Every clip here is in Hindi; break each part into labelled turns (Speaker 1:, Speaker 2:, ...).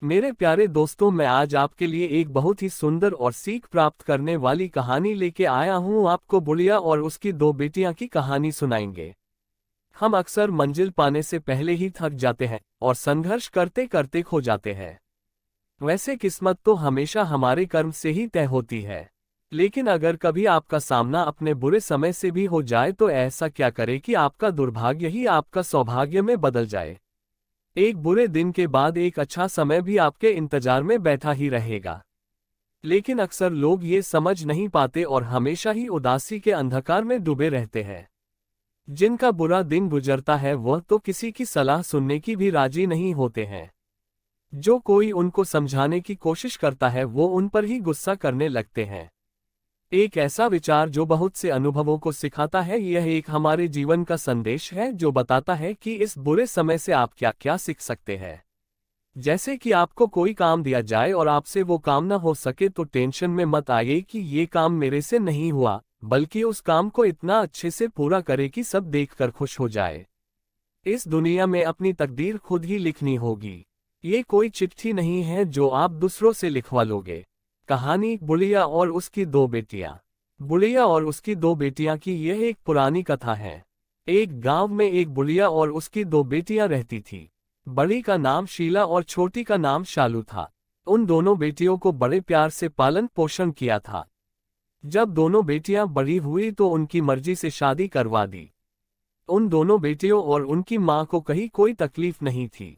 Speaker 1: मेरे प्यारे दोस्तों, मैं आज आपके लिए एक बहुत ही सुंदर और सीख प्राप्त करने वाली कहानी लेके आया हूँ। आपको बुढ़िया और उसकी दो बेटियां की कहानी सुनाएंगे। हम अक्सर मंजिल पाने से पहले ही थक जाते हैं और संघर्ष करते करते खो जाते हैं। वैसे किस्मत तो हमेशा हमारे कर्म से ही तय होती है, लेकिन अगर कभी आपका सामना अपने बुरे समय से भी हो जाए तो ऐसा क्या करें कि आपका दुर्भाग्य ही आपका सौभाग्य में बदल जाए। एक बुरे दिन के बाद एक अच्छा समय भी आपके इंतजार में बैठा ही रहेगा। लेकिन अक्सर लोग ये समझ नहीं पाते और हमेशा ही उदासी के अंधकार में डूबे रहते हैं। जिनका बुरा दिन गुजरता है वह तो किसी की सलाह सुनने की भी राजी नहीं होते हैं। जो कोई उनको समझाने की कोशिश करता है वो उन पर ही गुस्सा करने लगते हैं। एक ऐसा विचार जो बहुत से अनुभवों को सिखाता है, यह एक हमारे जीवन का संदेश है जो बताता है कि इस बुरे समय से आप क्या क्या सीख सकते हैं। जैसे कि आपको कोई काम दिया जाए और आपसे वो काम ना हो सके तो टेंशन में मत आइए कि ये काम मेरे से नहीं हुआ, बल्कि उस काम को इतना अच्छे से पूरा करें कि सब देखकर खुश हो जाए। इस दुनिया में अपनी तकदीर खुद ही लिखनी होगी। ये कोई चिट्ठी नहीं है जो आप दूसरों से लिखवा लोगे। कहानी बुढ़िया और उसकी दो बेटियां। बुढ़िया और उसकी दो बेटियां की यह एक पुरानी कथा है। एक गांव में एक बुढ़िया और उसकी दो बेटियां रहती थी। बड़ी का नाम शीला और छोटी का नाम शालू था। उन दोनों बेटियों को बड़े प्यार से पालन पोषण किया था। जब दोनों बेटियां बड़ी हुई तो उनकी मर्जी से शादी करवा दी। उन दोनों बेटियों और उनकी मां को कहीं कोई तकलीफ नहीं थी।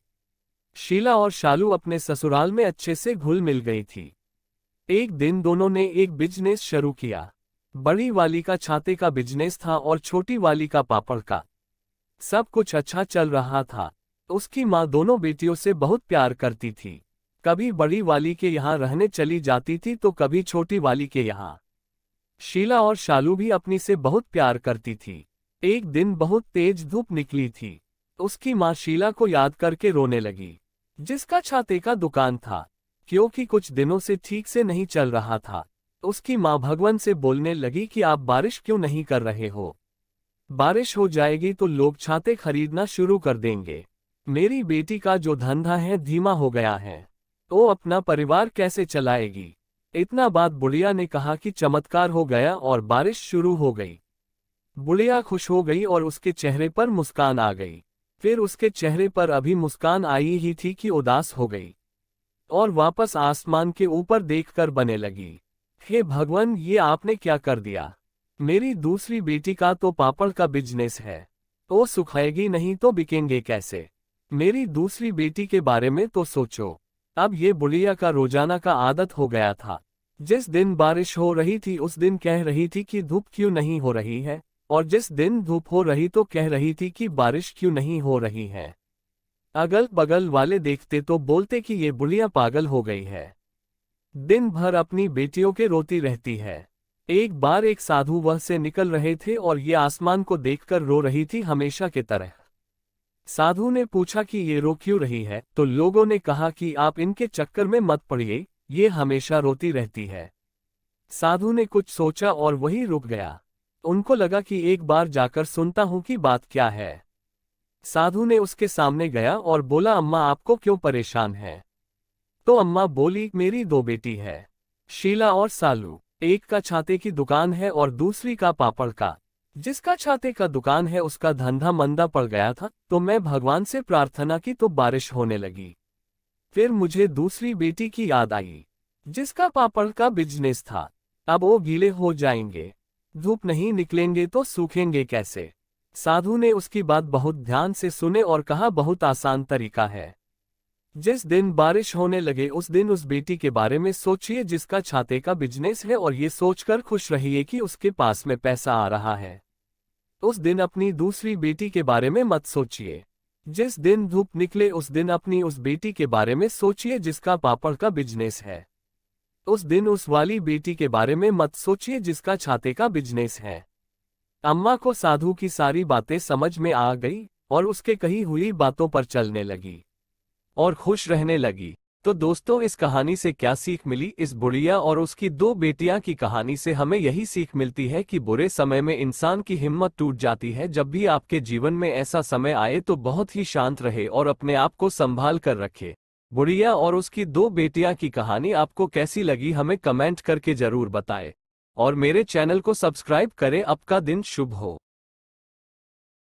Speaker 1: शीला और शालू अपने ससुराल में अच्छे से घुल मिल गई थी। एक दिन दोनों ने एक बिजनेस शुरू किया। बड़ी वाली का छाते का बिजनेस था और छोटी वाली का पापड़ का। सब कुछ अच्छा चल रहा था। उसकी माँ दोनों बेटियों से बहुत प्यार करती थी। कभी बड़ी वाली के यहाँ रहने चली जाती थी तो कभी छोटी वाली के यहाँ। शीला और शालू भी अपनी से बहुत प्यार करती थी। एक दिन बहुत तेज धूप निकली थी। उसकी माँ शीला को याद करके रोने लगी, जिसका छाते का दुकान था, क्योंकि कुछ दिनों से ठीक से नहीं चल रहा था। उसकी माँ भगवान से बोलने लगी कि आप बारिश क्यों नहीं कर रहे हो। बारिश हो जाएगी तो लोग छाते खरीदना शुरू कर देंगे। मेरी बेटी का जो धंधा है धीमा हो गया है, वो अपना परिवार कैसे चलाएगी। इतना बात बुढ़िया ने कहा कि चमत्कार हो गया और बारिश शुरू हो गई। बुढ़िया खुश हो गई और उसके चेहरे पर मुस्कान आ गई। फिर उसके चेहरे पर अभी मुस्कान आई ही थी कि उदास हो गई और वापस आसमान के ऊपर देखकर बने लगी, हे भगवान, ये आपने क्या कर दिया। मेरी दूसरी बेटी का तो पापड़ का बिजनेस है, वो सुखाएगी नहीं तो बिकेंगे कैसे। मेरी दूसरी बेटी के बारे में तो सोचो। अब ये बुढ़िया का रोजाना का आदत हो गया था। जिस दिन बारिश हो रही थी उस दिन कह रही थी कि धूप क्यों नहीं हो रही है, और जिस दिन धूप हो रही तो कह रही थी कि बारिश क्यों नहीं हो रही है। अगल बगल वाले देखते तो बोलते कि ये बुढ़िया पागल हो गई है, दिन भर अपनी बेटियों के रोती रहती है। एक बार एक साधु वह से निकल रहे थे और ये आसमान को देखकर रो रही थी हमेशा के तरह। साधु ने पूछा कि ये रो क्यों रही है, तो लोगों ने कहा कि आप इनके चक्कर में मत पड़िए, ये हमेशा रोती रहती है। साधु ने कुछ सोचा और वहीं रुक गया। उनको लगा कि एक बार जाकर सुनता हूं कि बात क्या है। साधु ने उसके सामने गया और बोला, अम्मा आपको क्यों परेशान है। तो अम्मा बोली, मेरी दो बेटी है, शीला और सालू। एक का छाते की दुकान है और दूसरी का पापड़ का। जिसका छाते का दुकान है उसका धंधा मंदा पड़ गया था, तो मैं भगवान से प्रार्थना की तो बारिश होने लगी। फिर मुझे दूसरी बेटी की याद आई, जिसका पापड़ का बिजनेस था। अब वो गीले हो जाएंगे, धूप नहीं निकलेंगे तो सूखेंगे कैसे। साधु ने उसकी बात बहुत ध्यान से सुने और कहा, बहुत आसान तरीका है। जिस दिन बारिश होने लगे उस दिन उस बेटी के बारे में सोचिए जिसका छाते का बिजनेस है, और ये सोचकर खुश रहिए कि उसके पास में पैसा आ रहा है। उस दिन अपनी दूसरी बेटी के बारे में मत सोचिए। जिस दिन धूप निकले उस दिन अपनी उस बेटी के बारे में सोचिए जिसका पापड़ का बिजनेस है। उस दिन उस वाली बेटी के बारे में मत सोचिए जिसका छाते का बिजनेस है। अम्मा को साधु की सारी बातें समझ में आ गई और उसके कही हुई बातों पर चलने लगी और खुश रहने लगी। तो दोस्तों, इस कहानी से क्या सीख मिली। इस बुढ़िया और उसकी दो बेटियां की कहानी से हमें यही सीख मिलती है कि बुरे समय में इंसान की हिम्मत टूट जाती है। जब भी आपके जीवन में ऐसा समय आए तो बहुत ही शांत रहे और अपने आप को संभाल कर रखे। बुढ़िया और उसकी दो बेटियां की कहानी आपको कैसी लगी हमें कमेंट करके जरूर बताएं। और मेरे चैनल को सब्सक्राइब करें। आपका दिन शुभ हो।